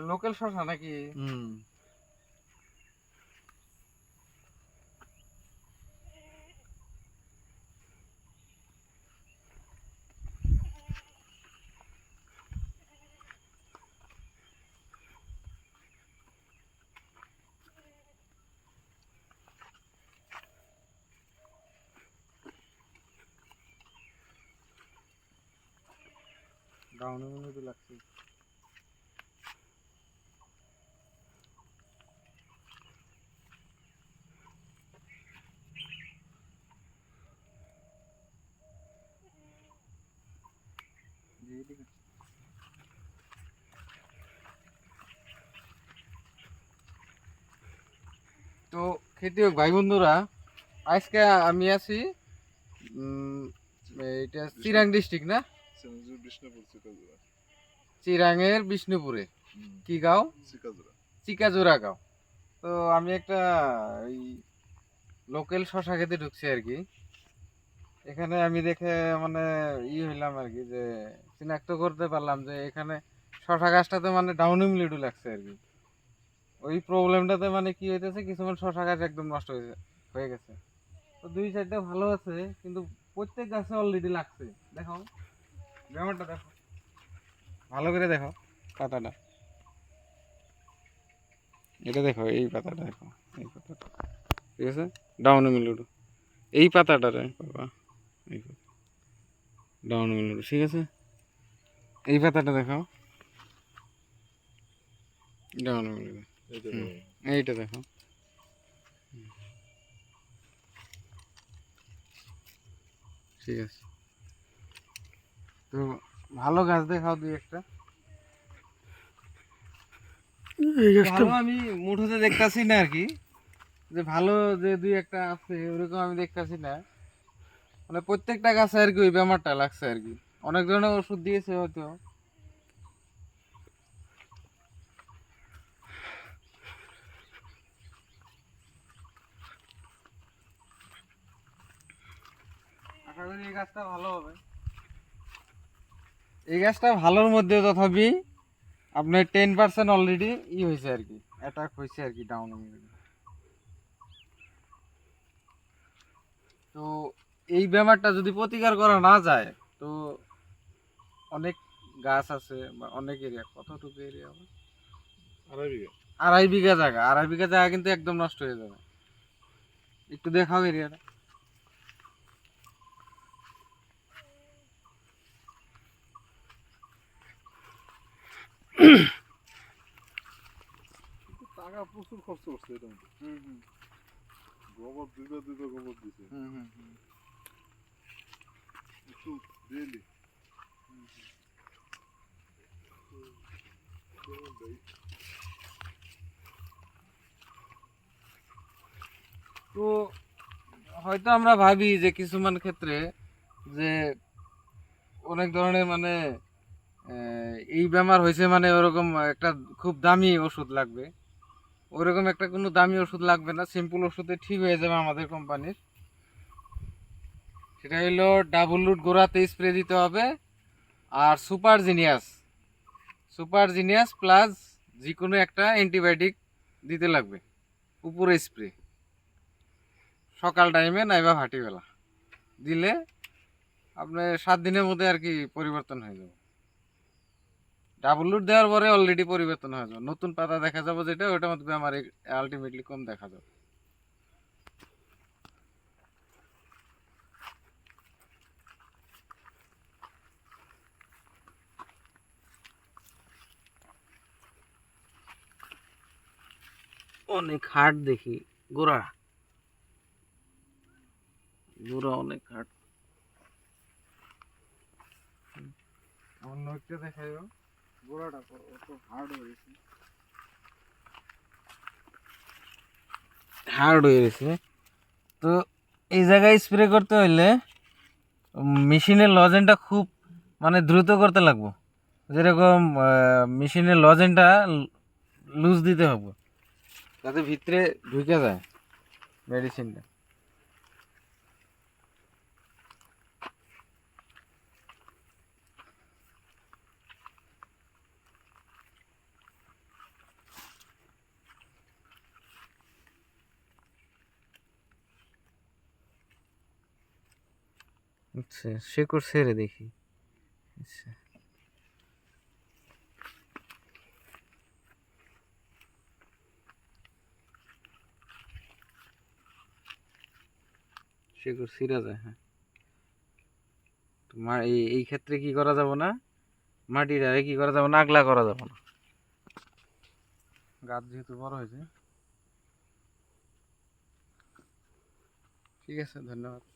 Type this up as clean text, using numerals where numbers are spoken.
Local শসা নাকি? ডাউনে মনে তো লাগছে। তো খেতিয়ক ভাই বন্ধুরা, আজকে আমি আছি এটা চিরাং ডিস্ট্রিক্ট না, চিরাঙের বিষ্ণুপুরে। কি গাঁও? চিকাজোড়া গাঁও। তো আমি একটা ওই লোকাল শশা খেতে ঢুকছি আর কি। এখানে আমি দেখে মানে হইলাম আর কি, যে চিনাক্ত করতে পারলাম যে এখানে শশা গাছটাতে মানে ডাউনি মিলিডু লাগছে আর কি। ওই প্রবলেমটাতে মানে কি হইতেছে, কিছুমান শশা গাছ একদম নষ্ট হয়ে গেছে। তো দুই সাইডটা ভালো আছে, কিন্তু প্রত্যেক গাছে অলরেডি লাগছে। দেখো ব্যাপারটা, দেখো ভালো করে দেখো পাতাটা, এটা দেখো, এই পাতাটা দেখো, এই পাতাটা ঠিক আছে, ডাউন মিলুডু এই পাতাটা রে বাবা, এই ডাউন মিলুডু ঠিক আছে, এই পাতাটা দেখো, ডাউন মিলুডু এইটা দেখো। ঠিক আছে, তো ভালো গাছ দেখাও দুই একটা। ভালো আমি মুঠোতে দেখতাছি না আর কি, যে ভালো যে দুই একটা আছে ওরকম আমি দেখতাছি না। মানে প্রত্যেকটা গাছে আর কি ওই ব্যাপারটা লাগছে আর কি। অনেক ধরনের ওষুধ দিয়েছে হয়তো। আশা করি এই গাছটা ভালো হবে। এই গাছটা ভালোর মধ্যে তথাপি আপনার 10% অলরেডি হয়েছে আর কি, অ্যাটাক হয়েছে আর কি, ডাউন। তো এই ব্যাপারটা যদি প্রতিকার করা না যায়, তো অনেক গাছ আছে বা অনেক এরিয়া, কতটুকু এরিয়া হবে, 2.5 বিঘা, 2.5 বিঘা জায়গা, 2.5 বিঘা জায়গা কিন্তু একদম নষ্ট হয়ে যাবে। একটু দেখাও এরিয়াটা। টাকা প্রচুর খরচ করছে এটা, গোবর দুইবার গোবর দিছে ওষুধ ডেইলি। তো হয়তো আমরা ভাবি যে কিছুমান ক্ষেত্রে যে অনেক ধরনের মানে এই বেমার হয়েছে মানে ওরকম একটা খুব দামি ওষুধ লাগবে। ওরকম একটা কোনো দামি ওষুধ লাগবে না, সিম্পল ওষুধে ঠিক হয়ে যাবে আমাদের কোম্পানির। সেটা হলো ডাবল রুট গোড়াতে স্প্রে দিতে হবে, আর সুপার জিনিয়াস প্লাস যে কোনো একটা অ্যান্টিবায়োটিক দিতে লাগবে উপরে স্প্রে, সকাল টাইমে নাইবা ভাটিবেলা দিলে আপনার 7 দিনের মধ্যে আর কি পরিবর্তন হয়ে যাবে। ডাবল লুট দেওয়ার পরে অলরেডি পরিবর্তন হয়ে যাবে, নতুন পাতা দেখা যাবে, যেটা ওটার মধ্যে আমার আলটিমেটলি কম দেখা যাবে। অনেক হার্ড দেখি গোড়া, অনেক হার্ড। অন্য একটা দেখাইও, গোড়াটা কত হার্ড হয়েছে, তো এই জায়গায় স্প্রে করতে হইলে মেশিনের লজেনটা খুব মানে দ্রুত করতে লাগবে। যেরকম মেশিনের লজেনটা লুজ দিতে হবে যাতে ভিতরে ঢুকে যায় মেডিসিনটা। আচ্ছা, শেকড় ছেড়ে দেখি। আচ্ছা, শেকড় ছিঁড়া যায়, হ্যাঁ। তো এই ক্ষেত্রে কি করা যাব না, মাটিটারে কি করা যাব না, আগলা করা যাব না। গাছ যেহেতু বড় হয়েছে। ঠিক আছে, ধন্যবাদ।